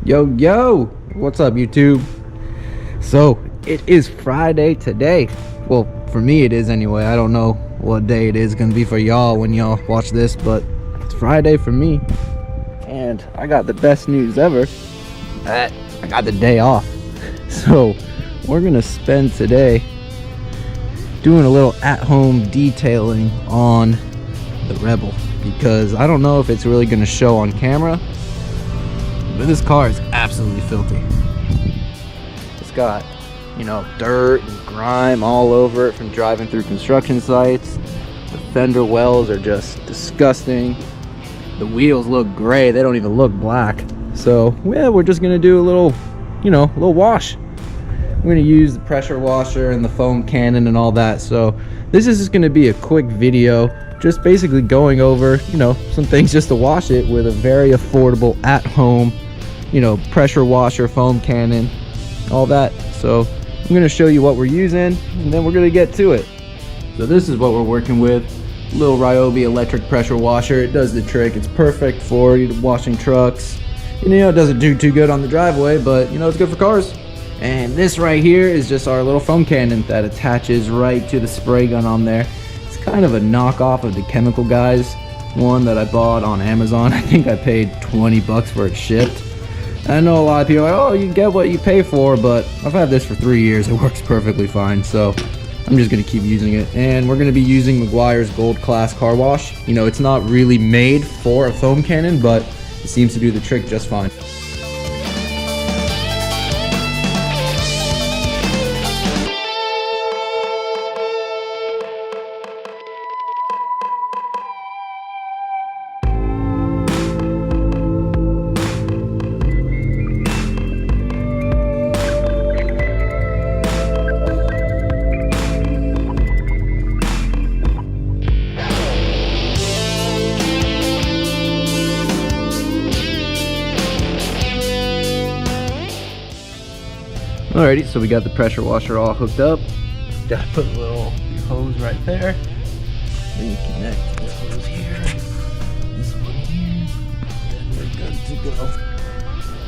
Yo, what's up, YouTube? So, it is Friday today. Well, for me it is anyway. I don't know what day it is gonna be for y'all when y'all watch this, but it's Friday for me. And I got the best news ever. I got the day off. So, we're gonna spend today doing a little at-home detailing on the Rebel, because I don't know if it's really gonna show on camera, but this car is absolutely filthy. It's got, dirt and grime all over it from driving through construction sites. The fender wells are just disgusting. The wheels look gray, they don't even look black. So yeah, we're just gonna do a little wash. We're gonna use the pressure washer and the foam cannon and all that. So this is just gonna be a quick video, just basically going over some things just to wash it with a very affordable at-home pressure washer, foam cannon, all that. So I'm going to show you what we're using, and then we're going to get to it. So this is what we're working with. Little Ryobi electric pressure washer. It does the trick. It's perfect for washing trucks. It doesn't do too good on the driveway, but it's good for cars. And this right here is just our little foam cannon that attaches right to the spray gun on there. It's kind of a knockoff of the Chemical Guys one that I bought on Amazon. I think I paid 20 bucks for it shipped. I know a lot of people are like, oh, you get what you pay for, but I've had this for 3 years. It works perfectly fine, so I'm just going to keep using it. And we're going to be using Meguiar's Gold Class Car Wash. It's not really made for a foam cannon, but it seems to do the trick just fine. Alrighty, so we got the pressure washer all hooked up. Gotta put a little hose right there. Then you connect this hose here, this one here, and we're good to go.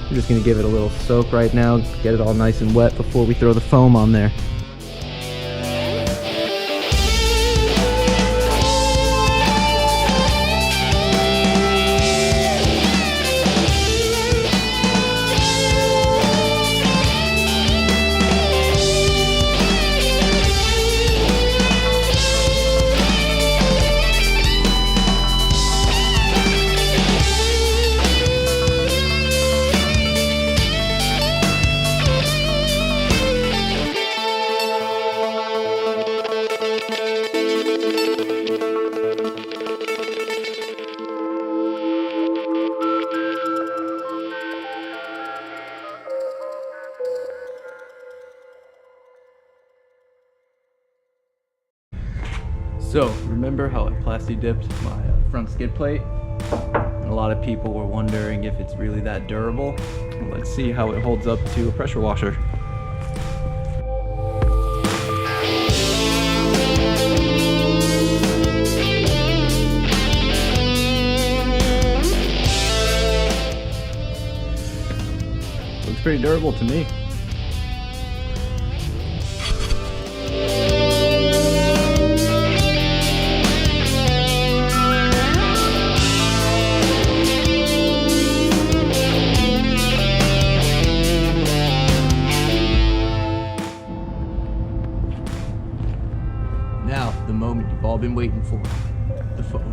We're just gonna give it a little soak right now, get it all nice and wet before we throw the foam on there. So, remember how I plasti dipped my front skid plate? And a lot of people were wondering if it's really that durable. Let's see how it holds up to a pressure washer. Looks pretty durable to me. Now, the moment you've all been waiting for, the foam.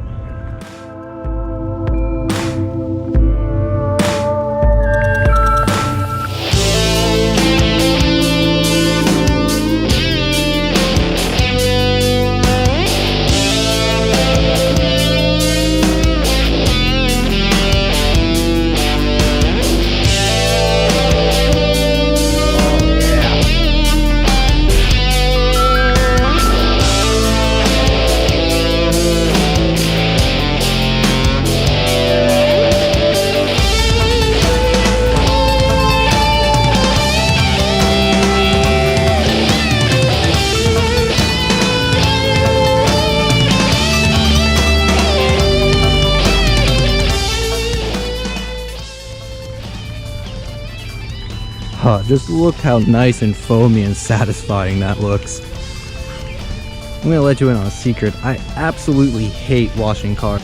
Just look how nice and foamy and satisfying that looks. I'm gonna let you in on a secret. I absolutely hate washing cars.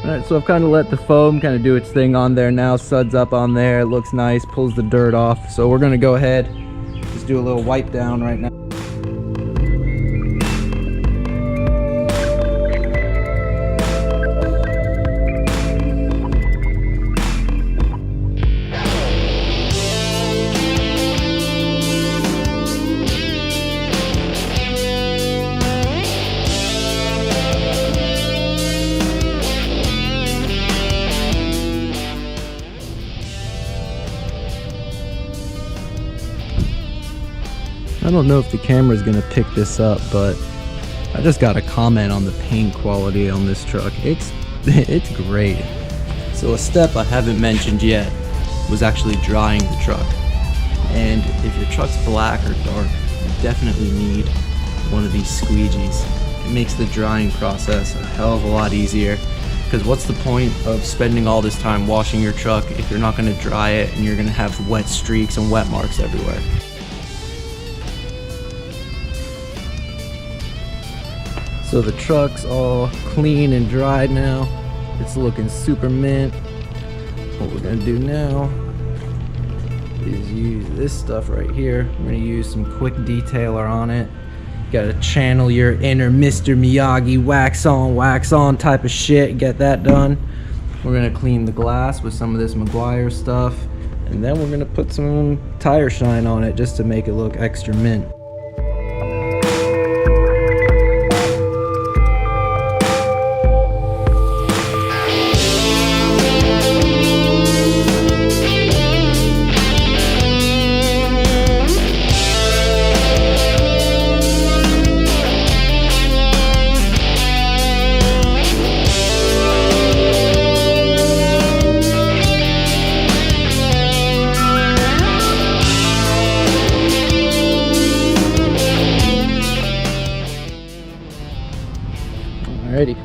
Alright, so I've kind of let the foam kind of do its thing on there now. Suds up on there, it looks nice, pulls the dirt off. So we're gonna go ahead, just do a little wipe down right now. I don't know if the camera is gonna pick this up, but I just got a comment on the paint quality on this truck. It's great. So a step I haven't mentioned yet was actually drying the truck. And if your truck's black or dark, you definitely need one of these squeegees. It makes the drying process a hell of a lot easier, because what's the point of spending all this time washing your truck if you're not gonna dry it and you're gonna have wet streaks and wet marks everywhere. So the truck's all clean and dried now. It's looking super mint. What we're gonna do now is use this stuff right here. We're gonna use some quick detailer on it. Gotta channel your inner Mr. Miyagi wax on type of shit. Get that done. We're gonna clean the glass with some of this Meguiar stuff. And then we're gonna put some tire shine on it just to make it look extra mint. Alrighty,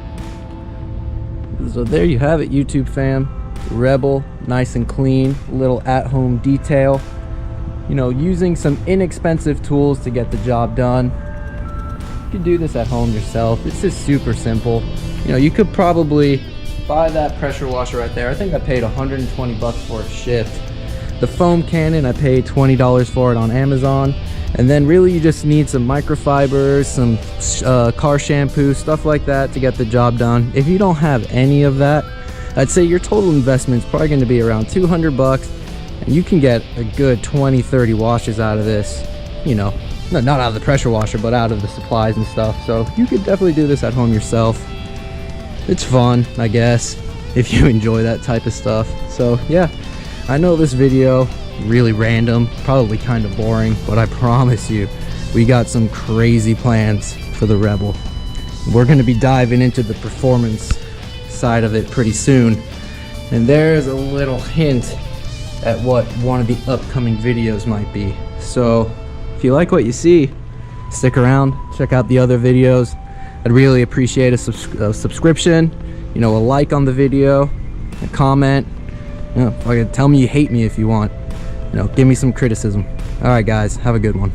so there you have it, YouTube fam. Rebel, nice and clean, little at-home detail. You know, using some inexpensive tools to get the job done. You can do this at home yourself. It's just super simple. You know, you could probably buy that pressure washer right there. I think I paid 120 bucks for it shipped. The foam cannon, I paid $20 for it on Amazon. And then really you just need some microfibers, some car shampoo, stuff like that to get the job done. If you don't have any of that, I'd say your total investment is probably going to be around 200 bucks, and you can get a good 20-30 washes out of this. You know, not out of the pressure washer, but out of the supplies and stuff. So you could definitely do this at home yourself. It's fun, I guess, if you enjoy that type of stuff. So yeah, I know this video really random, probably kind of boring, but I promise you we got some crazy plans for the Rebel. We're going to be diving into the performance side of it pretty soon, and there's a little hint at what one of the upcoming videos might be. So if you like what you see, stick around, check out the other videos. I'd really appreciate a subscription, you know, a like on the video, a comment. You know, tell me you hate me if you want. You know, give me some criticism. All right, guys, have a good one.